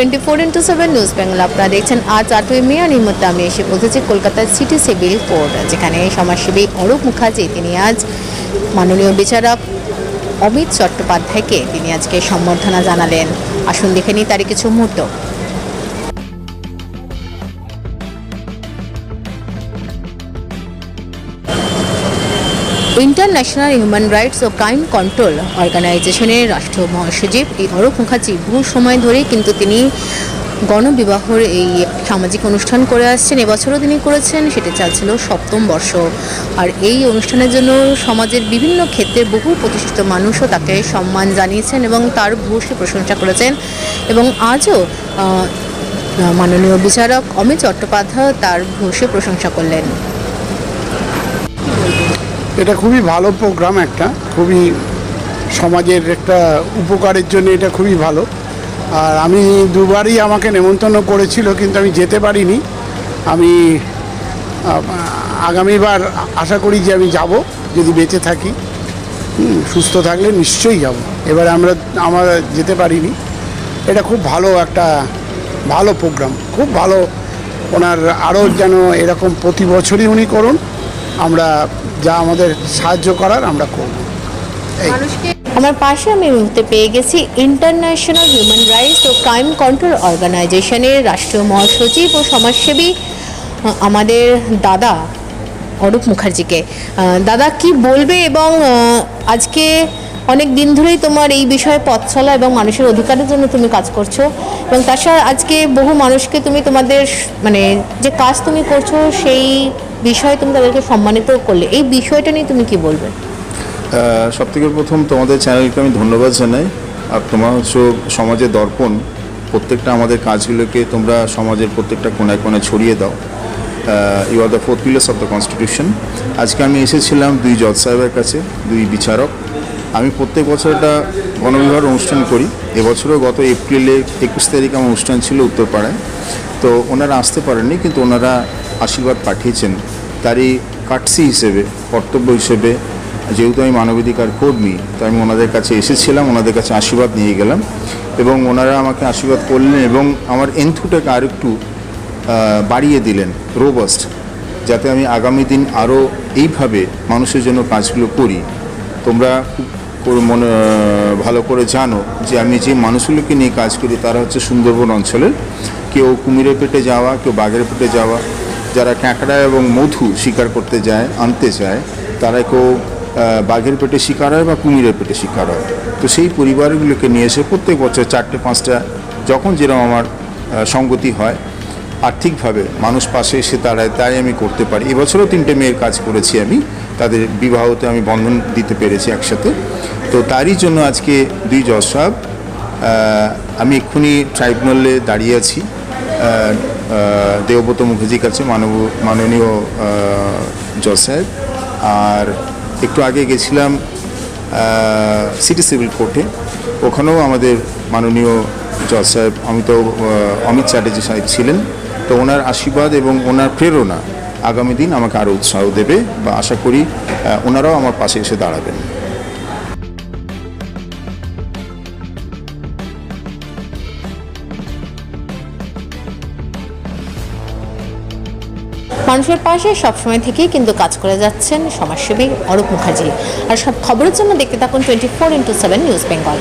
24x7 news Bangla আপনারা দেখছেন। আজ 8ই মে আর এই মুহূর্তে আমি এসে পৌঁছেছি কলকাতার সিটি সিভিল কোর্ট, যেখানে সমাজসেবী অরূপ মুখার্জি তিনি আজ মাননীয় বিচারক অমিত চট্টোপাধ্যায়কে তিনি আজকে সম্বর্ধনা জানালেন। আসুন দেখে নিই তারই কিছু মুহূর্ত। ইন্টারন্যাশনাল হিউম্যান রাইটস ও ক্রাইম কন্ট্রোল অর্গানাইজেশনের রাষ্ট্রীয় মহাসচিব এই অরূপ মুখার্জি বহু সময় ধরেই কিন্তু তিনি গণবিবাহর এই সামাজিক অনুষ্ঠান করে আসছেন। এবছরও তিনি করেছেন, সেটা চলছিল 7ম বর্ষ। আর এই অনুষ্ঠানের জন্য সমাজের বিভিন্ন ক্ষেত্রে বহু প্রতিষ্ঠিত মানুষও তাকে সম্মান জানিয়েছেন এবং তার ভূয়সী প্রশংসা করেছেন। এবং আজও মাননীয় বিচারক অমিত চট্টোপাধ্যায় তার ভূয়সী প্রশংসা করলেন। এটা খুবই ভালো প্রোগ্রাম, একটা খুবই সমাজের একটা উপকারের জন্য এটা খুবই ভালো। আর আমি দুবারই আমাকে নেমন্তন্ন করেছিল, কিন্তু আমি যেতে পারিনি। আমি আগামীবার আশা করি যে আমি যাব, যদি বেঁচে থাকি, সুস্থ থাকলে নিশ্চয়ই যাব। এবারে আমরা যেতে পারিনি। এটা খুব ভালো একটা ভালো প্রোগ্রাম, খুব ভালো। ওনার আরও যেন এরকম প্রতি বছরই উনি করুন। আমরা যা আমাদের সাহায্য করার আমরা করব। আমার পাশে আমি এই মুহূর্তে পেয়ে গেছি ইন্টারন্যাশনাল হিউম্যান রাইটস ও ক্রাইম কন্ট্রোল অর্গানাইজেশনের রাষ্ট্রীয় মহাসচিব ও সমাজসেবী আমাদের দাদা অরূপ মুখার্জিকে। দাদা কি বলবে? এবং আজকে অনেক দিন ধরেই তোমার এই বিষয়ে পথ চলা এবং মানুষের অধিকারের জন্য তুমি কাজ করছো, এবং তাছাড়া আজকে বহু মানুষকে তুমি তোমাদের মানে যে কাজ তুমি করছো সেই বিষয়ে তুমি তাদেরকে সম্মানিত করলে, এই বিষয়টা নিয়ে তুমি কি বলবে? সবথেকে প্রথম তোমাদের চ্যানেলকে আমি ধন্যবাদ জানাই। আর তোমার হচ্ছে সমাজের দর্পণ, প্রত্যেকটা আমাদের কাজগুলোকে তোমরা সমাজের প্রত্যেকটা কোনায় কোনায় ছড়িয়ে দাও। You are the 4th pillars of the constitution. আজকে আমি এসেছিলাম 2 জজ সাহেবের কাছে, 2 বিচারক। আমি প্রত্যেক বছর একটা গণবিবাহের অনুষ্ঠান করি। এবছরও গত এপ্রিলে 21 তারিখ আমার অনুষ্ঠান ছিল উত্তরপাড়ায়। তো ওনারা আসতে পারেননি, কিন্তু ওনারা আশীর্বাদ পাঠিয়েছেন। তারই কাটসি হিসেবে, কর্তব্য হিসেবে, যেহেতু আমি মানবাধিকার কর্মী, তাই আমি ওনাদের কাছে এসেছিলাম, ওনাদের কাছে আশীর্বাদ নিয়ে গেলাম এবং ওনারা আমাকে আশীর্বাদ করলেন এবং আমার এন্থুটাকে আর একটু বাড়িয়ে দিলেন, রোবাস্ট, যাতে আমি আগামী দিন আরও এইভাবে মানুষের জন্য কাজগুলো করি। তোমরা খুব ভালো করে জানো যে আমি যে মানুষগুলোকে নিয়ে কাজ করি তারা হচ্ছে সুন্দরবন অঞ্চলের। কেউ কুমিরের পেটে যাওয়া, কেউ বাঘের পেটে যাওয়া, যারা ক্যাঁকড়া এবং মধু শিকার করতে যায়, আনতে চায়, তারা কেউ বাঘের পেটে শিকার হয় বা কুমিরের পেটে শিকার হয়। তো সেই পরিবারগুলোকে নিয়ে এসে প্রত্যেক বছর 4টে-5টা যখন যেরকম আমার সঙ্গতি হয়, আর্থিকভাবে মানুষ পাশে এসে দাঁড়ায়, তাই আমি করতে পারি। এবছরও 3টে মেয়ের কাজ করেছি আমি, তাদের বিবাহতে আমি বন্ধন দিতে পেরেছি একসাথে। তো তারই জন্য আজকে 2 জজ সাহেব, আমি এক্ষুনি ট্রাইব্যুনালে দাঁড়িয়ে আছি দেবব্রত মুখার্জির কাছে, মাননীয় জজ সাহেব। আর একটু আগে গেছিলাম সিটি সিভিল কোর্টে, ওখানেও আমাদের মাননীয় জজ সাহেব অমিত চ্যাটার্জি সাহেব ছিলেন। তো ওনার আশীর্বাদ এবং ওনার প্রেরণা আগামী দিন আমাকে আরও উৎসাহ দেবে, বা আশা করি ওনারাও আমার পাশে এসে দাঁড়াবেন। মানুষের পাশে সবসময় থেকেই কিন্তু কাজ করে যাচ্ছেন সমাজসেবী অরূপ মুখার্জি। আর সব খবরের জন্য দেখতে থাকুন 24x7 নিউজ বেঙ্গল।